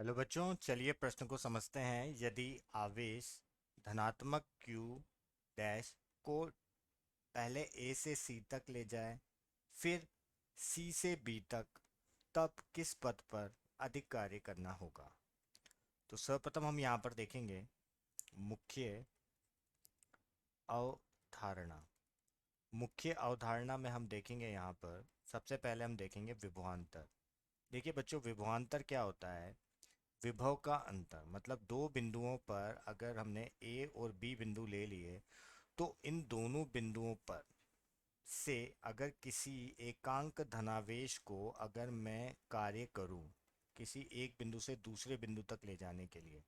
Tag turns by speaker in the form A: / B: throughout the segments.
A: Hello बच्चों, चलिए प्रश्न को समझते हैं। यदि आवेश धनात्मक q डैश को पहले a से c तक ले जाए, फिर c से b तक, तब किस पथ पर अधिक कार्य करना होगा। तो सर्वप्रथम हम यहाँ पर देखेंगे मुख्य अवधारणा। मुख्य अवधारणा में हम देखेंगे यहाँ पर सबसे पहले हम देखेंगे विभवांतर। देखिए बच्चों, विभवांतर क्या होता है। विभव का अंतर मतलब दो बिंदुओं पर अगर हमने ए और बी बिंदु ले लिए, तो इन दोनों बिंदुओं पर से अगर किसी एकांक धनावेश को अगर मैं कार्य करूं किसी एक बिंदु से दूसरे बिंदु तक ले जाने के लिए,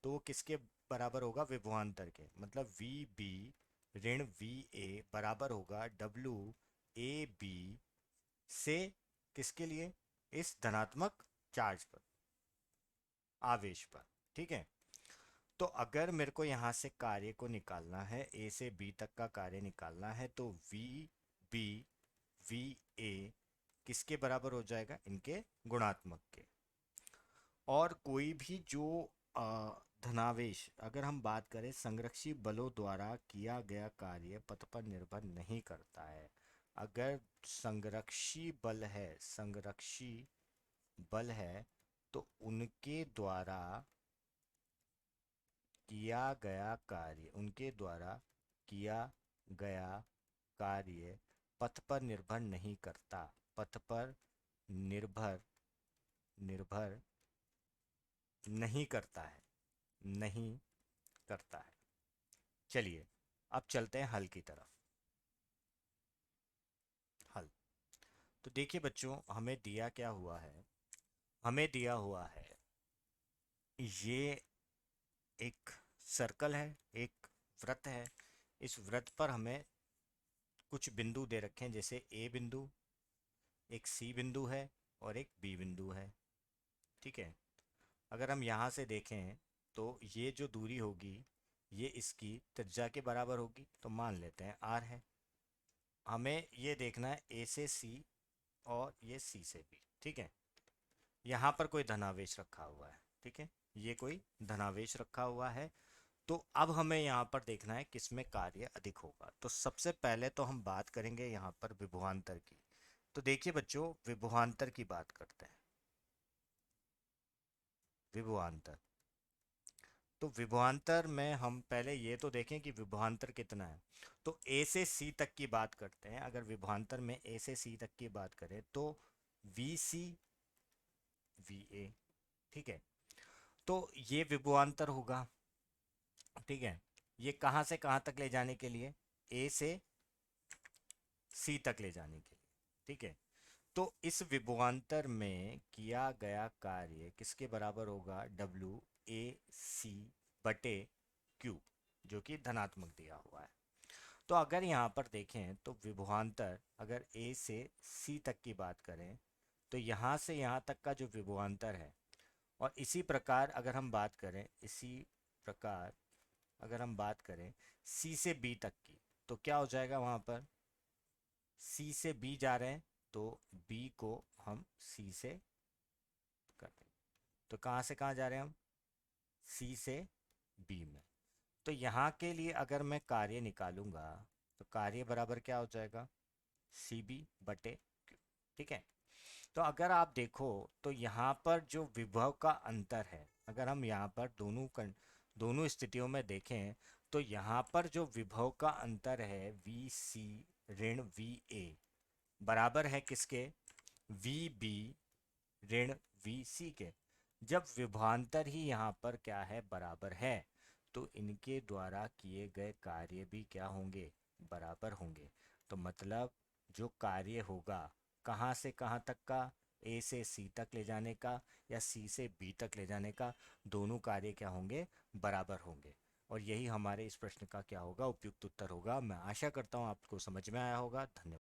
A: तो वो किसके बराबर होगा, विभवांतर के। मतलब वी बी ऋण वी ए बराबर होगा डब्ल्यू ए बी से, किसके लिए, इस धनात्मक चार्ज पर, आवेश पर। ठीक है। तो अगर मेरे को यहाँ से कार्य को निकालना है, ए से बी तक का कार्य निकालना है, तो वी बी वी ए किसके बराबर हो जाएगा, इनके गुणात्मक के। और कोई भी जो धनावेश, अगर हम बात करें, संरक्षी बलों द्वारा किया गया कार्य पथ पर निर्भर नहीं करता है। अगर संरक्षी बल है तो उनके द्वारा किया गया कार्य पथ पर निर्भर नहीं करता। पथ पर निर्भर निर्भर नहीं करता है, नहीं करता है। चलिए अब चलते हैं हल की तरफ। हल। तो देखिए बच्चों, हमें दिया क्या हुआ है। हमें दिया हुआ है ये एक सर्कल है, एक वृत्त है। इस वृत्त पर हमें कुछ बिंदु दे रखे हैं, जैसे ए बिंदु, एक सी बिंदु है और एक बी बिंदु है। ठीक है। अगर हम यहाँ से देखें तो ये जो दूरी होगी ये इसकी त्रिज्या के बराबर होगी, तो मान लेते हैं आर है। हमें ये देखना है ए से सी और ये सी से बी। ठीक है। यहाँ पर कोई धनावेश रखा हुआ है। ठीक है, ये कोई धनावेश रखा हुआ है। तो अब हमें यहाँ पर देखना है किसमें कार्य अधिक होगा। तो सबसे पहले तो हम बात करेंगे यहाँ पर विभवांतर की। तो देखिए बच्चों, विभवांतर की बात करते हैं। विभवांतर। तो विभवांतर में हम पहले ये तो देखें कि विभवांतर कितना है। तो ए से सी तक की बात करते हैं। अगर विभवांतर में ए से सी तक की बात करें तो वी सी वी ए। ठीक है। तो ये विभवांतर होगा। ठीक है। ये कहाँ से कहाँ तक ले जाने के लिए, ए से सी तक ले जाने के लिए। ठीक है। तो इस विभवांतर में किया गया कार्य किसके बराबर होगा, डब्ल्यू ए सी बटे क्यू, जो कि धनात्मक दिया हुआ है। तो अगर यहाँ पर देखें तो विभवांतर अगर ए से सी तक की बात करें, तो यहाँ से यहाँ तक का जो विभवांतर है, और इसी प्रकार अगर हम बात करें सी से बी तक की, तो क्या हो जाएगा, वहाँ पर सी से बी जा रहे हैं, तो बी को हम सी से कर देंगे। तो कहाँ से कहाँ जा रहे हैं हम, सी से बी में। तो यहाँ के लिए अगर मैं कार्य निकालूंगा, तो कार्य बराबर क्या हो जाएगा, सी बी बटे क्यू। ठीक है। तो अगर आप देखो तो यहाँ पर जो विभव का अंतर है, अगर हम यहाँ पर दोनों स्थितियों में देखें, तो यहाँ पर जो विभव का अंतर है वी सी ऋण वी ए बराबर है किसके, वी बी ऋण वी सी के। जब विभवांतर ही यहाँ पर क्या है, बराबर है, तो इनके द्वारा किए गए कार्य भी क्या होंगे, बराबर होंगे। तो मतलब जो कार्य होगा कहाँ से कहाँ तक का, ए से सी तक ले जाने का या सी से बी तक ले जाने का, दोनों कार्य क्या होंगे, बराबर होंगे। और यही हमारे इस प्रश्न का क्या होगा, उपयुक्त उत्तर होगा। मैं आशा करता हूँ आपको समझ में आया होगा। धन्यवाद।